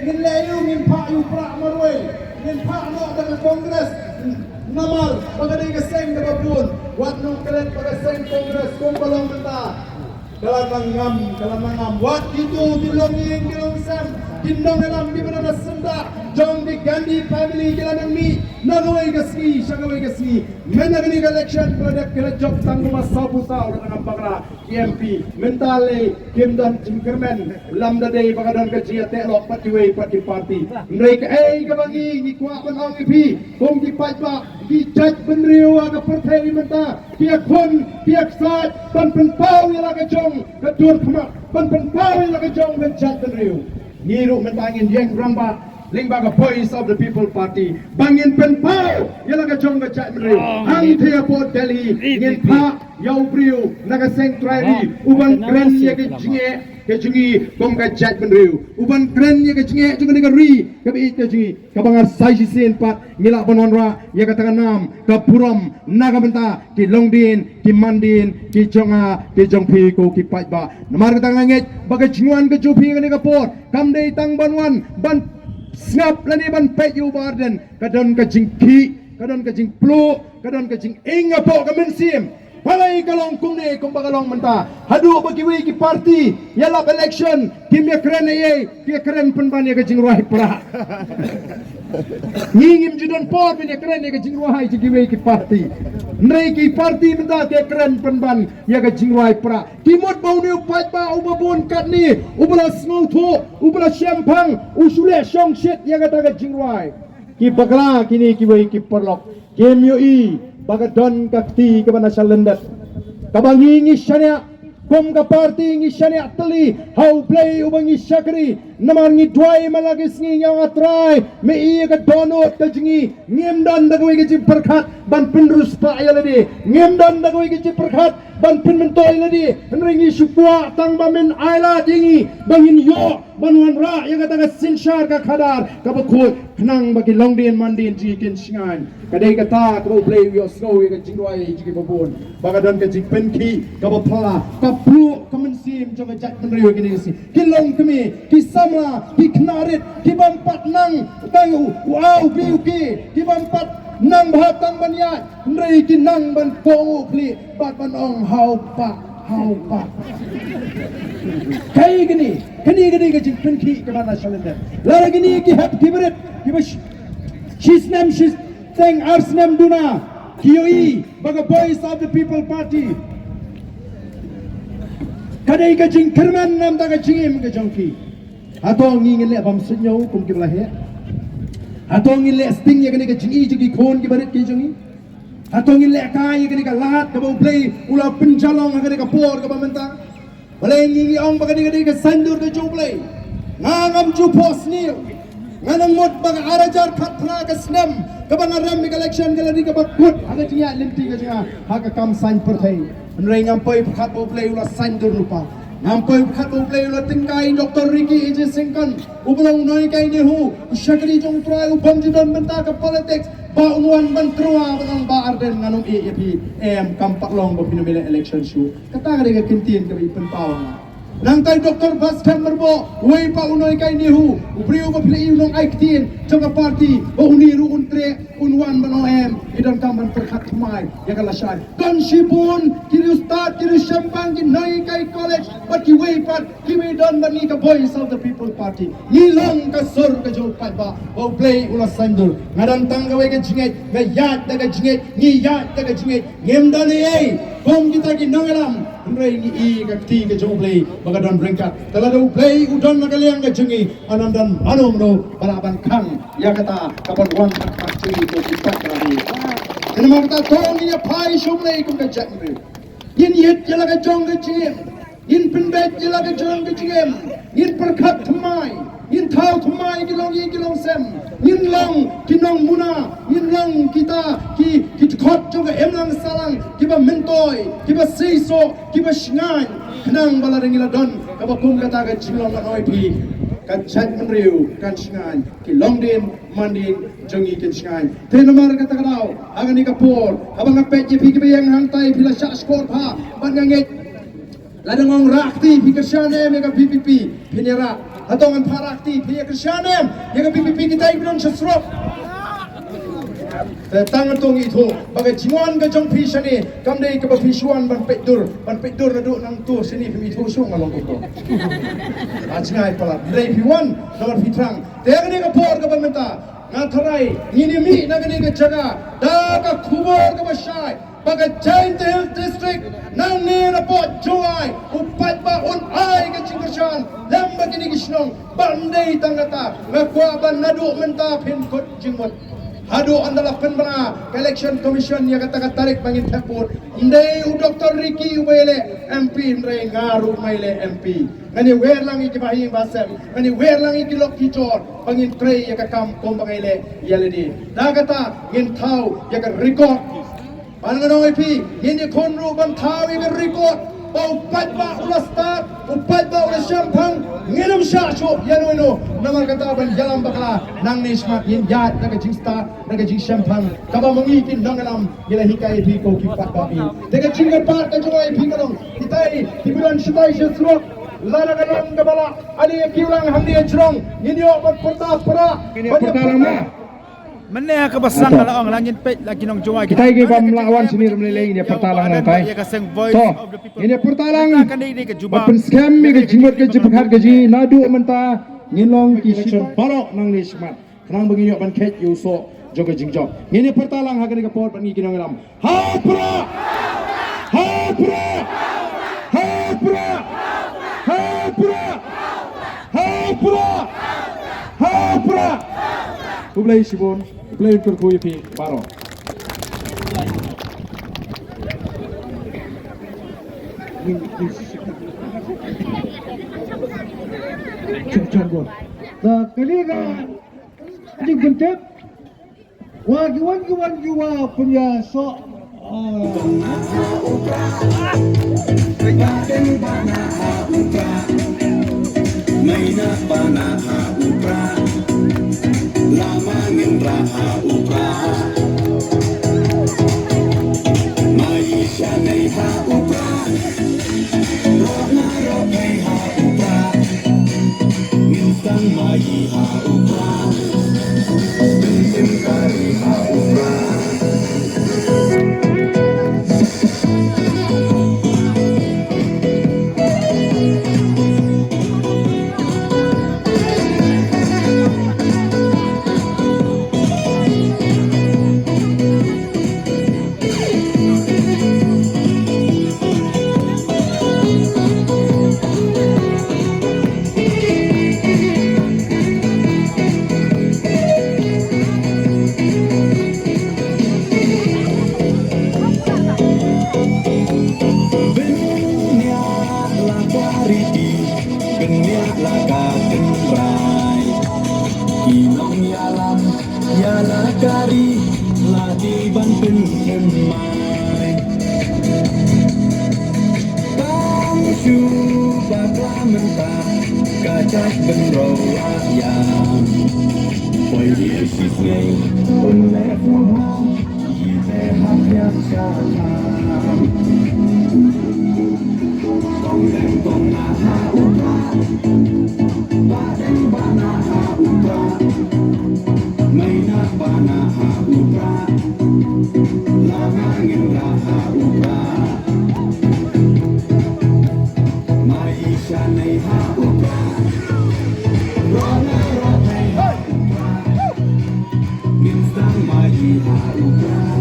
ngin layu ngin pa yu pra marway ngin pa no daga Congress namal pagadi ka seng daga pun wat nung kelen paga seng Congress kung balong menta kalanangam wat itu dilonging dilong sam kindong elam di mana senda jong di Gandhi family kilanang mi nagaway gasmi syagaway gasmi menagani election product kira job tanggung masabuta udah nampakra EMP mentale kimdan jingkermen lamda day bagadan kecil telok patiway pati party mereka kabangi ni kuat penong ipi kong di pajba di judge benriu aga partai menta pihak pun pihak sat pan penpau yang laga jong kedur kemak pan penpau yang laga jong dan judge benriu ngiru mentangin yang ramba Limbaga Voice of the People Party bangin penpau yang laga jong ke judge benriu ang thea pot Delhi ngin pa yau briu naga seng trari uban kren ya ke jinge ke jingi kong ka judge benriu uban kren ya ke jinge juga ni ri ke bi ke jingi ka bangar sai sin pat ngila bononra ya ka tanganam ka puram naga benta ki longdin ki mandin ki jonga ki jongpi ko ki pajba namar ka tanganget baga jinguan ke jupi ngani ka pot kam dei tang banwan ban snap lani ban pet yu barden kadon ka jingki kadon ka jing plu kadon ka jing inga po ka mensim palai kalong kung ne kung bagalong menta hadu bagi wi ki party yala election kim ya keren ye ki keren penban ya ka jing rohi pra ngingim judon por bin ya keren ya ka jing rohi ki wi ki party nei ki party menta ki keren penban ya ka jing rohi pra kimot bau ni upat ba ubabon kat ni ubala snow tho ubala champang usule shong shit ya ka ta ka jing rohi ki bagla kini ki wi ki perlok kim yo i bagadon kakti ke mana salendat kabangi ngisanya kom ka party ngisanya teli how play ubangi syakri namar ngi dwai malagis ngi yang atrai me iya ka donot ka jingi ngem dan dagoi ke jip perkhat ban pinrus pa yaladi ngem dan dagoi ke jip perkhat ban pin mentoy ladi nringi sukwa tang bamen aila dingi bangin yo banuan ra yang kata ka sinshar ka khadar ka bakut knang bagi longdin mandin ji kin singan kadai kata ka play yo snow ka jingwai ji ka bon bagadon ka jing penki ka pala ka plu ka mensim jong jat menrio kini si kilong kami ki samla ki knarit ki bampat nang tang wow biuki ki bampat nang bhatang banyat nrei ki nang ban kongu kli bat ban ong hau pa kai gini ke jing penki ke mana salender lara gini ki hap kibret ki bash shisnam shis teng arsnam duna kioi baga Voice of the People Party kadai ke jing kerman nam daga jingim ke jongki atong ngin le bam sunyo kum ki blah he atong ngin le sting ye ke jingi jigi khon ki barit ki jongi atong ngin le kai ke ka lat ka bau play ula penjalong ke ka por ka bamenta balai ngi ong baga ke sandur ke jo play ngam ju pos ni nganang mot baga arajar khatra ka snam ka bangaram mi election ke ladi ka bakut aga jinga limti ka jinga ha kam san perthai nrei ngampoi khat bau play ula sandur lupa ngampoi khat bau play ula tingkai Dr. Ricky Ije Singkan ubulong noi kai ni hu syakri jong trai ubam jidon benta ka politics ba unwan ban trua bang ba arden nganong EAP em kampak long ba pinamila election show kata ka de kintin ka ipen pawang nang tay Dr. Baskan Merbo way pa unoy kay nihu ubriyo ba pili yung aiktin jong ka party ba uniru untre unwan manoem idan kamban perkhat kumay yakalasyan kan shipun kiri ustad kiri shampang kinoy kay college but ki way pat ki way don bani ka Voice of the People Party nilong ka sur ka jol pat ba ba play ulas sandur ngadan tanggaway ka jingay ngayat daga jingay ngiyat daga jingay ngemdani ay kung kita ginangalam nrei ni i ka ti ka jol play bagadon bringkat talado play udon magaliang ka jingi anandan manong no balaban kang yakata kapan wan tak jingi to kipat kali kenapa kita tong ni pai shumlei kum ka jangre yin yet jala ka jong ka jim yin pinbet jala ka jong ka jim yin perkhat thmai yin thau thmai kilong sem yin long kinong muna yin long kita ki khot jong ka emlang salang kiba mentoy kiba seiso kiba shngan kenang bala ringila don kaba kum kata ka jinglong ka noi pi kan chat menriu kan shngan ki longdin mandin jongi kin shngan tenamar kata kadau agani kapur abang apet je pi ki yang hantai pila syak skor pha ban nganget ladangong rakti pi ka syane me ka PPP pinera atau ngan parakti pihak Krisyanem yang pipi kita ibron sesrop tangan tong itu bagai jinguan ke jong pisah ni kamdei ke bapisuan ban pedur naduk nang tu sini pemi tu sung along ko ajngai pala dei piwan nomor fitrang teng ni ke por ke bamenta ngatharai ngini mi nagani ke jaga da ka khubor ke basai bagai Jain Hill district nang ni na po joai upat ba on ai ke cingkersan lam bagini kisnong bandai tangata ngakwa ban naduk menta pin kot jingmot Hadu andala penbana election commission yang kata tarik bangin tepur. Ndai Dr. Ricky Wele MP ndai ngaru maile MP. Ngani wer langi ki bahi basem. Ngani wer langi ki lok kicor bangin trei yang kam kom bangaile yaledi. Da kata ngin thau yang record. Panganong IP ngin konru ban thau yang record. Upat ba ulastar, upat ba ulas syampang, nginum syasyo, yano namar kata ban jalan bakala, nang nismat yin jat, naga jing star, naga jing syampang, kaba mengikin nanganam, gila hikai piko kipat babi, tega jing kepat kajungai pikalong, hitai, hiburan syutai syasrok, lara kanong kabala, adi kiulang hamdi ajrong, nginyo berpertas pera, banyak pertama. Meneh kebesan kalau orang langit pet lagi nong jual kita ingin melawan sini meleleng ini pertalang nanti. So ini pertalang open scam ini jimut ke jepakar gaji nadu menta ngilong kisi barok nang nismat kenang begini open ket yuso joga jingjok ini pertalang hagan ke por pangi kinong lam hapra hapra hapra hapra hapra hapra Kublai Sibon, kublai untuk kuih pi baro. Canggon. Dah kali ka di gentep. Wan jiwa punya so. Maina panaha upra Lamangin raha upra Maisha neha upra Rona rokai ha upra Minsan mai ha upra Bintin kari ha upra Kari lagi banten kemai Bangsu bakla mentah Kacak benro ayam Poi yesis ngay Unle fuha Yite hakya syakam Tong leng tong naha upa Badeng banaha upa Maina panaha upra Lamangin raha upra Maisha neha upra Rona rotai ha upra Minstang maji ha upra